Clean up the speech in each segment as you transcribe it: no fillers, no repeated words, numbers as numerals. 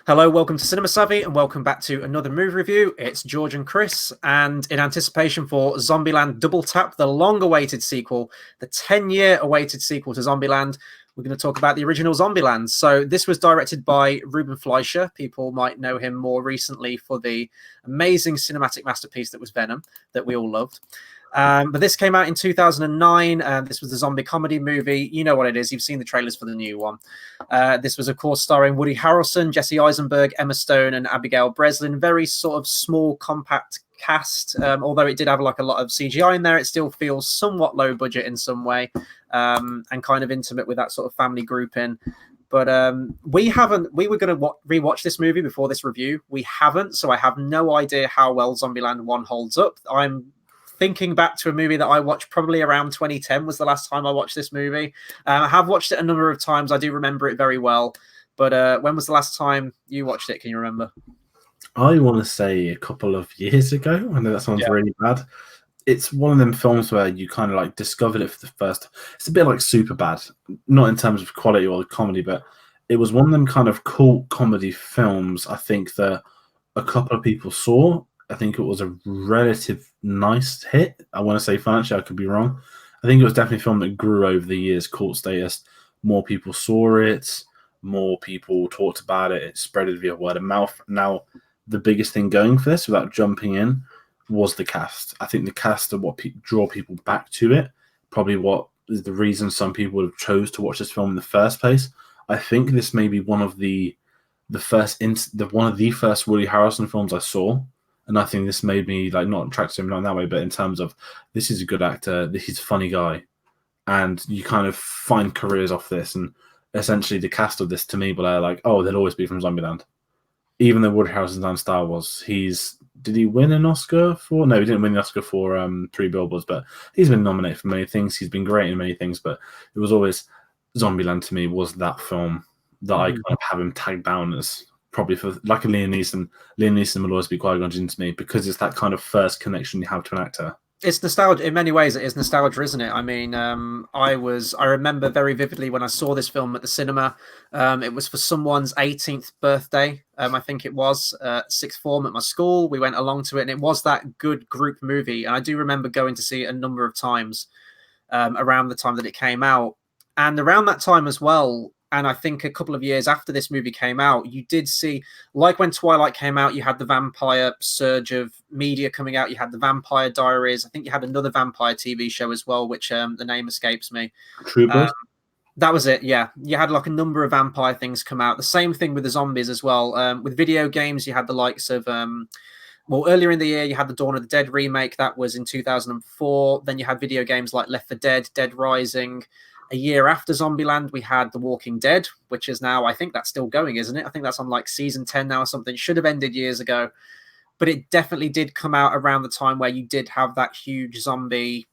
Hello, welcome to Cinema Savvy, and welcome back to another movie review. It's George and Chris, and in anticipation for Zombieland Double Tap, the long-awaited sequel, the 10-year awaited sequel to Zombieland, we're going to talk about the original Zombieland. So this was directed by Ruben Fleischer. People might know him more recently for the amazing cinematic masterpiece that was Venom, that we all loved. But this came out in 2009. This was a zombie comedy movie. You know what it is. You've seen the trailers for the new one. This was, of course, starring Woody Harrelson, Jesse Eisenberg, Emma Stone, and Abigail Breslin. Very sort of small, compact cast. Although it did have like a lot of CGI in there, it still feels somewhat low budget in some way, and kind of intimate with that sort of family grouping. But we haven't. We were going to rewatch this movie before this review. We haven't, so I have no idea how well Zombieland 1 holds up. I'm thinking back to a movie that I watched probably around 2010 was the last time I watched this movie. I have watched it a number of times. I do remember it very well. But when was the last time you watched it? Can you remember? I want to say a couple of years ago. I know that sounds really bad. It's one of them films where you kind of like discovered it for the first. It's a bit like Superbad, not in terms of quality or the comedy, but it was one of them kind of cult comedy films. I think that a couple of people saw. I think it was a relative nice hit. I want to say financially, I could be wrong. I think it was definitely a film that grew over the years, cult status. More people saw it, more people talked about it. It spread it via word of mouth. Now, the biggest thing going for this, without jumping in, was the cast. I think the cast are what draw people back to it. Probably what is the reason some people would have chose to watch this film in the first place. I think this may be one of the first Woody Harrelson films I saw. And I think this made me like not attracted to him in that way, but in terms of this is a good actor, he's a funny guy, and you kind of find careers off this. And essentially, the cast of this to me, but are like, oh, they'll always be from Zombieland. Even though Woody Harrelson's done Star Wars, did he win an Oscar for? No, he didn't win the Oscar for Three Billboards, but he's been nominated for many things. He's been great in many things, but it was always Zombieland to me was that film that I kind of have him tagged down as. Probably for like Liam Neeson. Liam Neeson will always be Qui-Gon Jinn to me because it's that kind of first connection you have to an actor. It's nostalgia in many ways. It is nostalgia, isn't it? I mean, I remember very vividly when I saw this film at the cinema. It was for someone's 18th birthday. I think it was sixth form at my school. We went along to it, and it was that good group movie. And I do remember going to see it a number of times around the time that it came out, and around that time as well. And I think a couple of years after this movie came out, you did see, like when Twilight came out, you had the vampire surge of media coming out. You had the Vampire Diaries. I think you had another vampire TV show as well, which the name escapes me. True Blood? That was it, yeah. You had like a number of vampire things come out. The same thing with the zombies as well. With video games, you had the likes of... well, earlier in the year, you had the Dawn of the Dead remake. That was in 2004. Then you had video games like Left 4 Dead, Dead Rising... A year after Zombieland, we had The Walking Dead, which is now, I think that's still going, isn't it? I think that's on like season 10 now or something. Should have ended years ago. But it definitely did come out around the time where you did have that huge zombie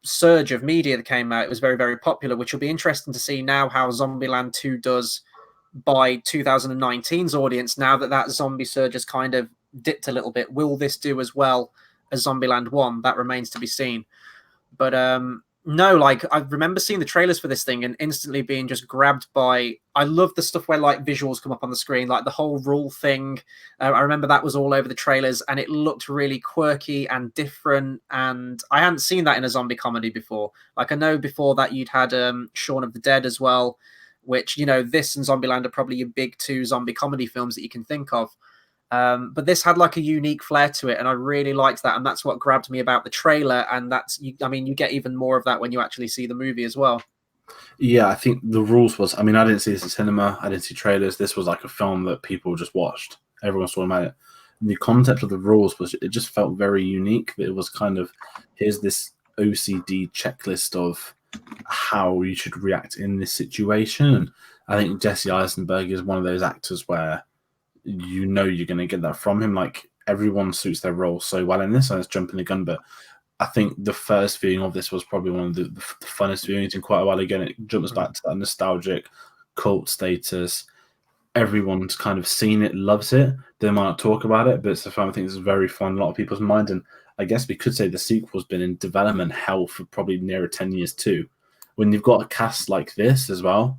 surge of media that came out. It was very, very popular, which will be interesting to see now how Zombieland 2 does by 2019's audience, now that that zombie surge has kind of dipped a little bit. Will this do as well as Zombieland 1? That remains to be seen. But no, like I remember seeing the trailers for this thing and instantly being just grabbed by. I love the stuff where like visuals come up on the screen, like the whole rule thing. I remember that was all over the trailers, and it looked really quirky and different. And I hadn't seen that in a zombie comedy before. Like I know before that you'd had Shaun of the Dead as well, which this and Zombieland are probably your big two zombie comedy films that you can think of. But this had like a unique flair to it, and I really liked that, and that's what grabbed me about the trailer. And you get even more of that when you actually see the movie as well. Yeah, I think the rules was, I didn't see this in cinema, I didn't see trailers. This was like a film that people just watched. Everyone saw about it. And the concept of the rules was, it just felt very unique. It was kind of, here's this OCD checklist of how you should react in this situation. And I think Jesse Eisenberg is one of those actors where you're going to get that from him. Like everyone suits their role so well in this, and it's jumping the gun. But I think the first viewing of this was probably one of the funnest viewings in quite a while. Again, it jumps back to that nostalgic cult status. Everyone's kind of seen it, loves it. They might not talk about it, but it's a film I think is very fun in a lot of people's mind. And I guess we could say the sequel's been in development hell for probably nearer 10 years too. When you've got a cast like this as well,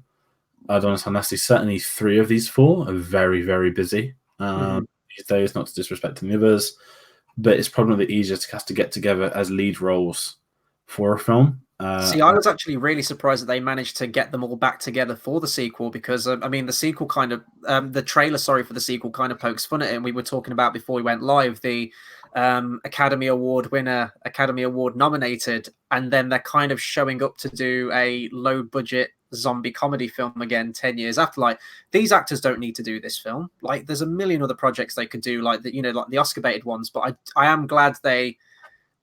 I don't understand nasty. Certainly, 3 of these 4 are very, very busy these days. Not to disrespect any others, but it's probably the easiest cast to get together as lead roles for a film. See, I was actually really surprised that they managed to get them all back together for the sequel because, I mean, the sequel kind of, the trailer, sorry, for the sequel kind of pokes fun at it. And we were talking about before we went live, the Academy Award winner, Academy Award nominated, and then they're kind of showing up to do a low budget zombie comedy film again 10 years after. Like, these actors don't need to do this film. Like, there's a million other projects they could do, like the, you know, like the Oscar baited ones. But I am glad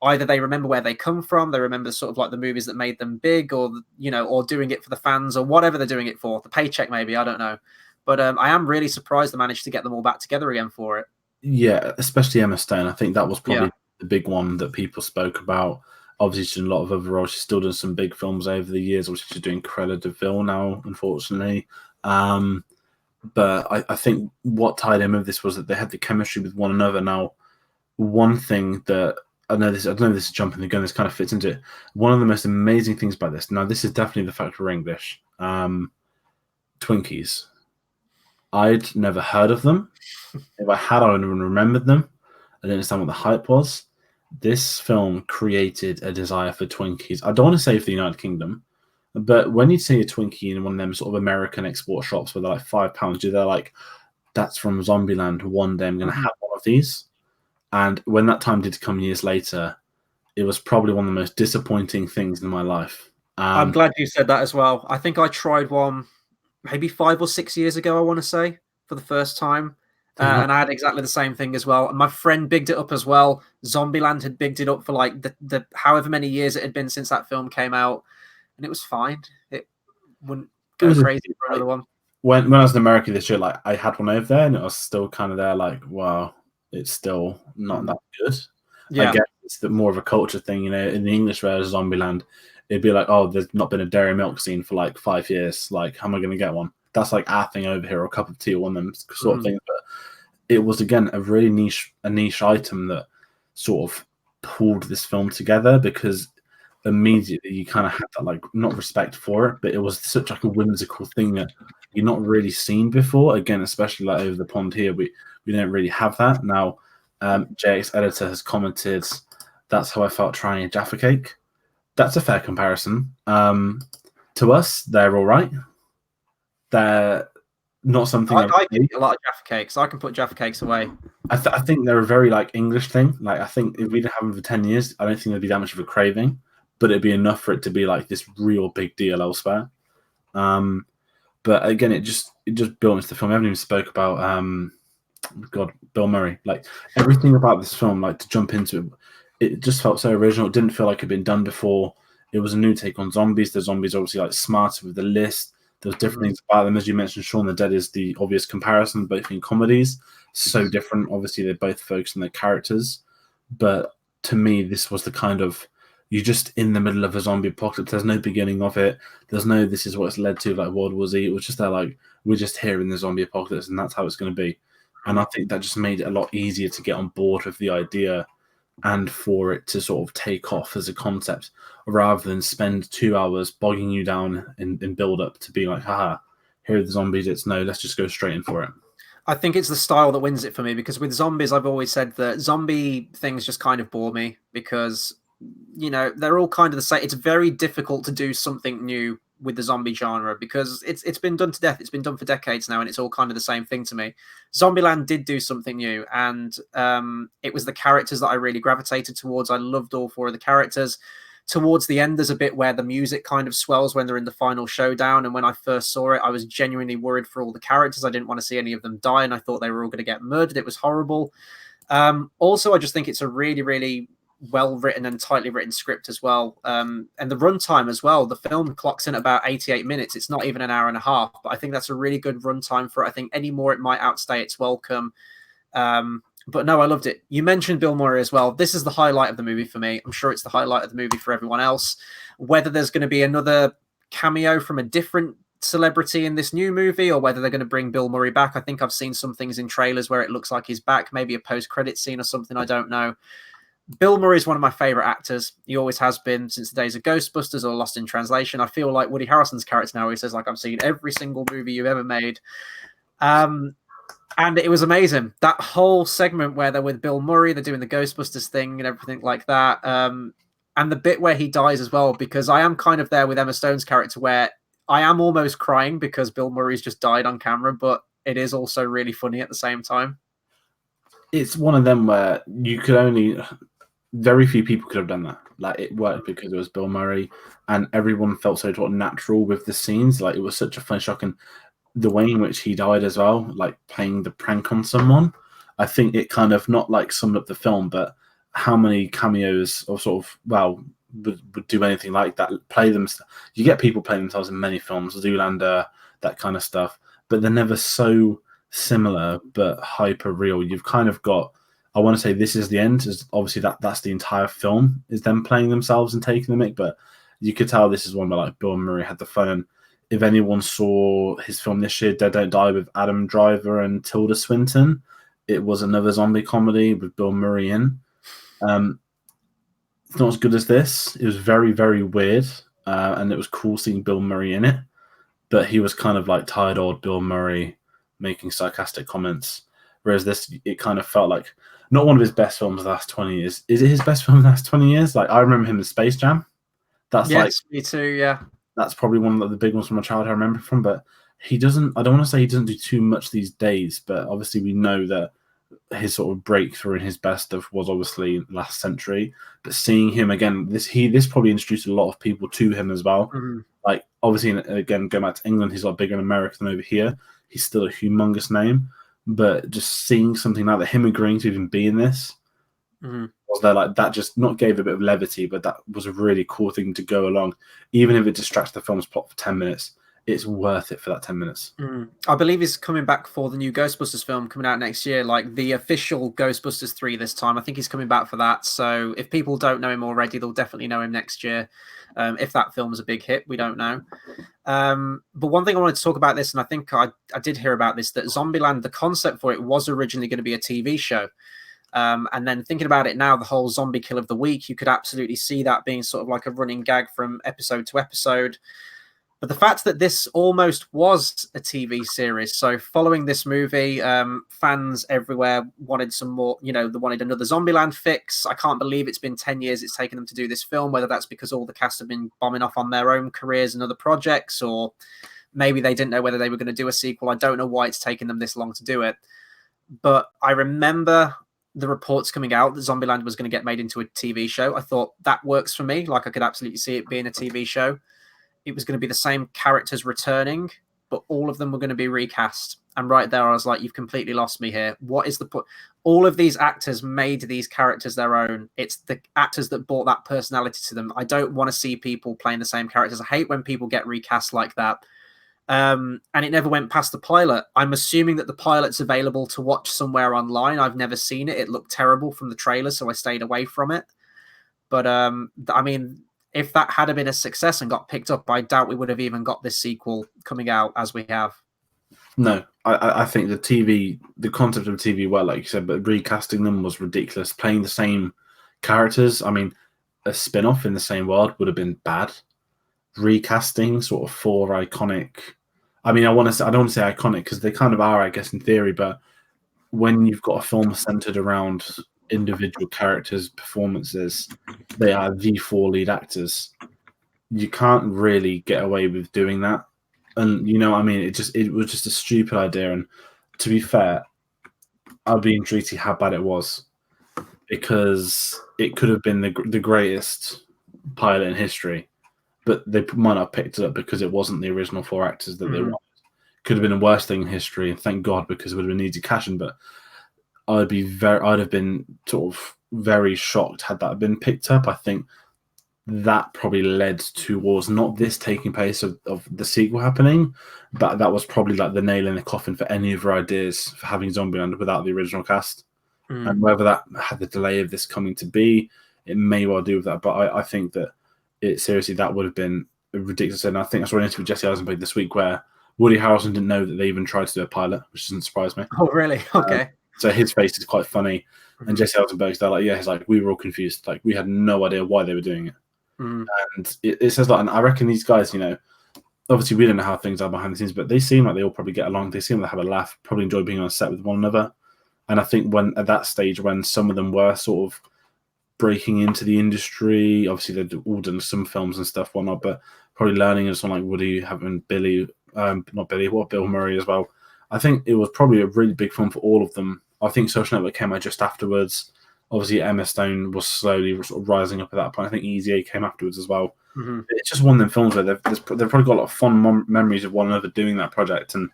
either they remember where they come from, they remember sort of like the movies that made them big, or, you know, or doing it for the fans, or whatever they're doing it for, the paycheck maybe, I don't know. But I am really surprised they managed to get them all back together again for it. Yeah, especially Emma Stone. I think that was probably Yeah. the big one that people spoke about. Obviously, she's done a lot of other roles. She's still done some big films over the years. Obviously, she's doing Cruella de Vil now, unfortunately. But I think what tied in with this was that they had the chemistry with one another. Now, one thing that I know this is jumping the gun. This kind of fits into it. One of the most amazing things about this. Now, this is definitely the fact we're English. Twinkies. I'd never heard of them. If I had, I wouldn't have remembered them. I didn't understand what the hype was. This film created a desire for Twinkies. I don't want to say for the United Kingdom, but when you see a Twinkie in one of them sort of American export shops where they're like £5, they're like, that's from Zombieland. One day I'm going to have one of these. And when that time did come years later, it was probably one of the most disappointing things in my life. I'm glad you said that as well. I think I tried one maybe 5 or 6 years ago, I want to say, for the first time. And I had exactly the same thing as well. And my friend bigged it up as well. Zombieland had bigged it up for like the however many years it had been since that film came out. And it was fine. It wouldn't go crazy for another one. When I was in America this year, like I had one over there and it was still kind of there, like, wow, it's still not that good. Yeah. I guess it's more of a culture thing, you know. In the English version of Zombieland, it'd be like, oh, there's not been a dairy milk scene for like 5 years. Like, how am I going to get one? That's like our thing over here, or a cup of tea, or one of them sort of things. But it was, again, a really niche item that sort of pulled this film together, because immediately you kind of had that, like, not respect for it, but it was such like a whimsical thing that you're not really seen before. Again, especially like over the pond here, we don't really have that. Now, JX Editor has commented, that's how I felt trying a Jaffa cake. That's a fair comparison. To us, they're all right. They're not something I eat a lot of Jaffa cakes. I can put Jaffa cakes away. I think they're a very like English thing. Like, I think if we didn't have them for 10 years, I don't think there'd be that much of a craving, but it'd be enough for it to be like this real big deal elsewhere. But again, it just built into the film. I haven't even spoke about Bill Murray. Like, everything about this film, like, to jump into it just felt so original. It didn't feel like it'd been done before. It was a new take on zombies. The zombies obviously like smarter with the list. There's different things about them. As you mentioned, Shaun the Dead is the obvious comparison, both in comedies. So different. Obviously, they both focus on their characters. But to me, this was the kind of, you're just in the middle of a zombie apocalypse. There's no beginning of it. There's no, this is what it's led to, like World War Z. It was just there, like, we're just here in the zombie apocalypse, and that's how it's going to be. And I think that just made it a lot easier to get on board with the idea, and for it to sort of take off as a concept, rather than spend 2 hours bogging you down in build up to be like, haha, here are the zombies. It's no, let's just go straight in for it. I think it's the style that wins it for me, because with zombies, I've always said that zombie things just kind of bore me, because, you know, they're all kind of the same. It's very difficult to do something new with the zombie genre, because it's been done to death. It's been done for decades now, and it's all kind of the same thing to me. Zombieland did do something new, and it was the characters that I really gravitated towards. I loved all 4 of the characters. Towards the end, there's a bit where the music kind of swells when they're in the final showdown, and when I first saw it, I was genuinely worried for all the characters. I didn't want to see any of them die, and I thought they were all going to get murdered. It was horrible. Also, I just think it's a really, really well-written and tightly written script as well. And the runtime as well. The film clocks in at about 88 minutes. It's not even an hour and a half, but I think that's a really good runtime for it. I think any more, it might outstay its welcome. But no, I loved it. You mentioned Bill Murray as well. This is the highlight of the movie for me. I'm sure it's the highlight of the movie for everyone else. Whether there's going to be another cameo from a different celebrity in this new movie, or whether they're going to bring Bill Murray back. I think I've seen some things in trailers where it looks like he's back, maybe a post-credit scene or something. I don't know. Bill Murray is one of my favorite actors. He always has been since the days of Ghostbusters or Lost in Translation. I feel like Woody Harrelson's character now. He says, like, I've seen every single movie you've ever made. And it was amazing. That whole segment where they're with Bill Murray, they're doing the Ghostbusters thing and everything like that. And the bit where he dies as well, because I am kind of there with Emma Stone's character where I am almost crying because Bill Murray's just died on camera, but it is also really funny at the same time. It's one of them where you could only... Very few people could have done that. Like, it worked because it was Bill Murray, and everyone felt so natural with the scenes. Like, it was such a fun, shocking... The way in which he died as well, like playing the prank on someone, I think it kind of not like summed up the film, but how many cameos or sort of, well, would do anything like that, play them. You get people playing themselves in many films, Zoolander, that kind of stuff, but they're never so similar but hyper real. You've kind of got, I want to say This Is the End, is obviously that's the entire film is them playing themselves and taking the mick, but you could tell this is one where like Bill Murray had the fun. And if anyone saw his film this year, Dead Don't Die, with Adam Driver and Tilda Swinton, it was another zombie comedy with Bill Murray in. It's not as good as this. It was very, very weird, and it was cool seeing Bill Murray in it. But he was kind of like tired old Bill Murray making sarcastic comments. Whereas this, it kind of felt like not one of his best films of the last 20 years. Is it his best film of the last 20 years? Like, I remember him in Space Jam. That's yes, like... me too, yeah. That's probably one of the big ones from my childhood I remember from, but he doesn't, I don't want to say he doesn't do too much these days, but obviously we know that his sort of breakthrough in his best of was obviously last century, but seeing him again, this probably introduced a lot of people to him as well. Mm-hmm. Like, obviously, again, going back to England, he's a lot bigger in America than over here. He's still a humongous name, but just seeing something like that, him agreeing to even be in this, was there, like, that just not gave a bit of levity, but that was a really cool thing to go along. Even if it distracts the film's plot for 10 minutes, it's worth it for that 10 minutes. I believe he's coming back for the new Ghostbusters film coming out next year, like the official Ghostbusters 3 this time. I think he's coming back for that. So if people don't know him already, they'll definitely know him next year. If that film's a big hit, we don't know. But one thing I wanted to talk about this, and I think I did hear about this, that Zombieland, the concept for it was originally going to be a TV show. And then thinking about it now, the whole zombie kill of the week, you could absolutely see that being sort of like a running gag from episode to episode. But the fact that this almost was a TV series, so following this movie, fans everywhere wanted some more, they wanted another Zombieland fix. I can't believe it's been 10 years it's taken them to do this film, whether that's because all the cast have been bombing off on their own careers and other projects, or maybe they didn't know whether they were going to do a sequel. I don't know why it's taken them this long to do it. But I remember the reports coming out that Zombieland was going to get made into a TV show. I thought that works for me. Like, I could absolutely see it being a TV show. It was going to be the same characters returning, but all of them were going to be recast. And right there, I was like, you've completely lost me here. What is the point? All of these actors made these characters their own. It's the actors that brought that personality to them. I don't want to see people playing the same characters. I hate when people get recast like that. And it never went past the pilot. I'm assuming that the pilot's available to watch somewhere online. I've never seen it. It looked terrible from the trailer, so I stayed away from it. But I mean, if that had been a success and got picked up, I doubt we would have even got this sequel coming out as we have. No, I think the concept of TV, well, like you said, but recasting them was ridiculous. Playing the same characters, I mean, a spin-off in the same world would have been bad. Recasting sort of four iconic, I mean, I don't want to say iconic because they kind of are, I guess, in theory, but when you've got a film centered around individual characters' performances, they are the four lead actors. You can't really get away with doing that. And you know what I mean? It was just a stupid idea. And to be fair, I'd be intrigued to see how bad it was, because it could have been the greatest pilot in history, but they might not have picked it up because it wasn't the original four actors that they wanted. Could have been the worst thing in history, and thank God, because it would have been easy cashing. But I'd have been sort of very shocked had that been picked up. I think that probably led towards not this taking place of the sequel happening, but that was probably like the nail in the coffin for any of our ideas for having Zombieland without the original cast. And whether that had the delay of this coming to be, it may well do with that. But I think that that would have been ridiculous. And I think I saw an interview with Jesse Eisenberg this week where Woody Harrelson didn't know that they even tried to do a pilot, which doesn't surprise me. Oh, really? Okay. So his face is quite funny. And Mhm. Jesse Eisenberg's there, like, yeah, he's like, we were all confused. Like, we had no idea why they were doing it. Mhm. And it says, like, and I reckon these guys, you know, obviously we don't know how things are behind the scenes, but they seem like they all probably get along. They seem like they have a laugh, probably enjoy being on set with one another. And I think when at that stage, when some of them were sort of breaking into the industry, obviously they'd all done some films and stuff, whatnot, but probably learning as someone like Woody, having Billy, not Billy, what Bill Murray as well. I think it was probably a really big film for all of them. I think Social Network came out just afterwards. Obviously, Emma Stone was slowly sort of rising up at that point. I think Easy A came afterwards as well. Mhm. It's just one of them films where they've probably got a lot of fond memories of one another doing that project, and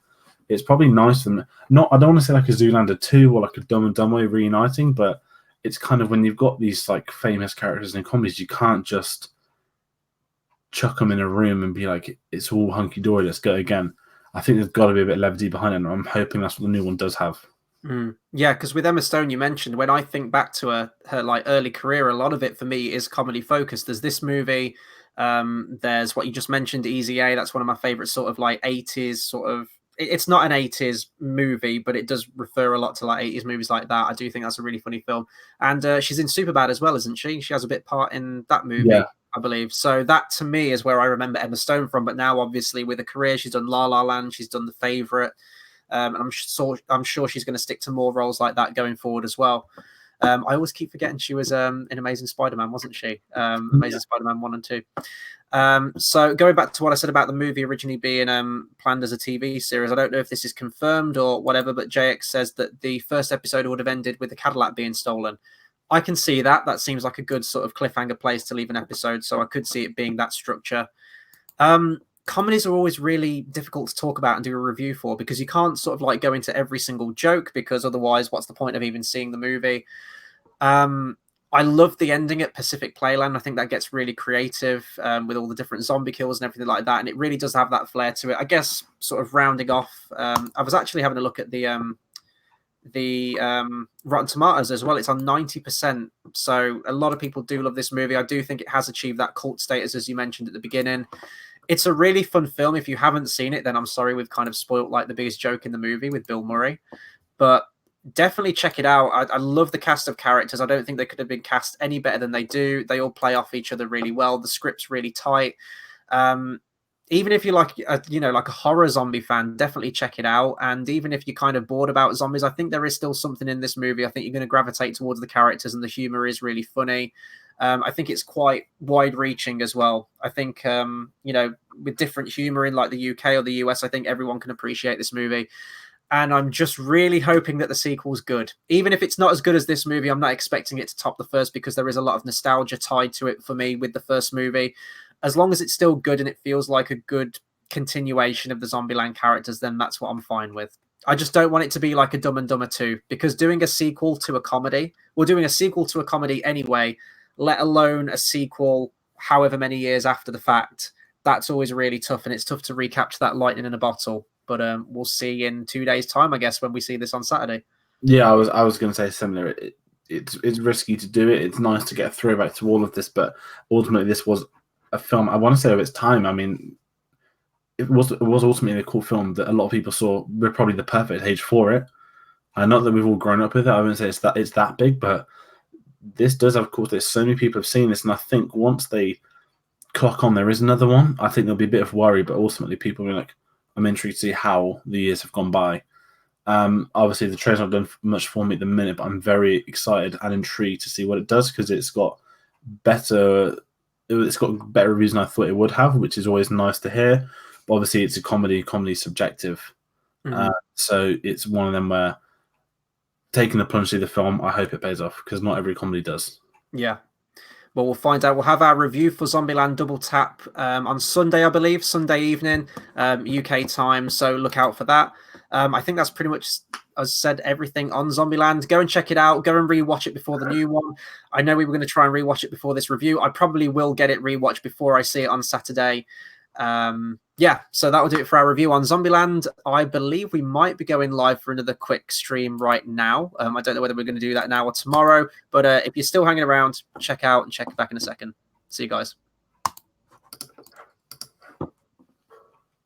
it's probably nice for them. Not, I don't want to say like a Zoolander 2 or like a Dumb and Dumber reuniting, but it's kind of when you've got these like famous characters in comedies, you can't just chuck them in a room and be like, it's all hunky dory, let's go again. I think there's got to be a bit of levity behind it, and I'm hoping that's what the new one does have. Yeah, because with Emma Stone, you mentioned, when I think back to her like early career, a lot of it for me is comedy focused. There's this movie, there's what you just mentioned, Easy A. That's one of my favorite sort of like 80s sort of. It's not an 80s movie, but it does refer a lot to like 80s movies like that. I do think that's a really funny film, and she's in Superbad as well, isn't she? She has a bit part in that movie. Yeah. I believe so. That to me is where I remember Emma Stone from. But now, obviously, with a career, she's done La La Land, she's done The Favorite. And I'm sure she's going to stick to more roles like that going forward as well. I always keep forgetting she was in Amazing Spider-Man, wasn't she? Amazing Spider-Man 1 and 2. So going back to what I said about the movie originally being planned as a TV series, I don't know if this is confirmed or whatever, but JX says that the first episode would have ended with the Cadillac being stolen. I can see that. That seems like a good sort of cliffhanger place to leave an episode, so I could see it being that structure. Comedies are always really difficult to talk about and do a review for, because you can't sort of like go into every single joke, because otherwise what's the point of even seeing the movie? I love the ending at Pacific Playland. I think that gets really creative with all the different zombie kills and everything like that, and it really does have that flair to it. I guess sort of rounding off, I was actually having a look at the Rotten Tomatoes as well. It's on 90%, so a lot of people do love this movie. I do think it has achieved that cult status, as you mentioned at the beginning. It's a really fun film. If you haven't seen it, then I'm sorry, we've kind of spoilt like the biggest joke in the movie with Bill Murray. But definitely check it out. I love the cast of characters. I don't think they could have been cast any better than they do. They all play off each other really well. The script's really tight. Even if you're like like a horror zombie fan, definitely check it out. And even if you're kind of bored about zombies, I think there is still something in this movie. I think you're going to gravitate towards the characters, and the humor is really funny. I think it's quite wide-reaching as well. I think with different humor in like the UK or the US, I think everyone can appreciate this movie. And I'm just really hoping that the sequel's good. Even if it's not as good as this movie, I'm not expecting it to top the first, because there is a lot of nostalgia tied to it for me with the first movie. As long as it's still good and it feels like a good continuation of the Zombieland characters, then that's what I'm fine with. I just don't want it to be like a Dumb and Dumber 2, because doing a sequel to a comedy, we're doing a sequel to a comedy anyway, let alone a sequel however many years after the fact. That's always really tough, and it's tough to recapture that lightning in a bottle. But we'll see in 2 days' time, I guess, when we see this on Saturday. Yeah, I was going to say similar. It's risky to do it. It's nice to get a throwback to all of this, but ultimately, this was a film, I want to say, of its time. I mean, it was ultimately a cool film that a lot of people saw. We're probably the perfect age for it. And not that we've all grown up with it. I wouldn't say it's that big, but this does have, of course, there's so many people have seen this, and I think once they clock on there is another one, I think there'll be a bit of worry, but ultimately people will be like, I'm intrigued to see how the years have gone by. Obviously, the trailer's not done much for me at the minute, but I'm very excited and intrigued to see what it does, because it's got better reviews than I thought it would have, which is always nice to hear. But obviously, it's a comedy. Comedy's subjective, so it's one of them where taking the plunge to the film, I hope it pays off, because not every comedy does. Yeah. Well, we'll find out. We'll have our review for Zombieland Double Tap on Sunday, I believe, Sunday evening, UK time. So look out for that. I think that's pretty much, as said, everything on Zombieland. Go and check it out. Go and rewatch it before the new one. I know we were going to try and rewatch it before this review. I probably will get it rewatched before I see it on Saturday. Yeah, so that will do it for our review on Zombieland. I believe we might be going live for another quick stream right now. I don't know whether we're going to do that now or tomorrow, but if you're still hanging around, check out and check back in a second. See you guys.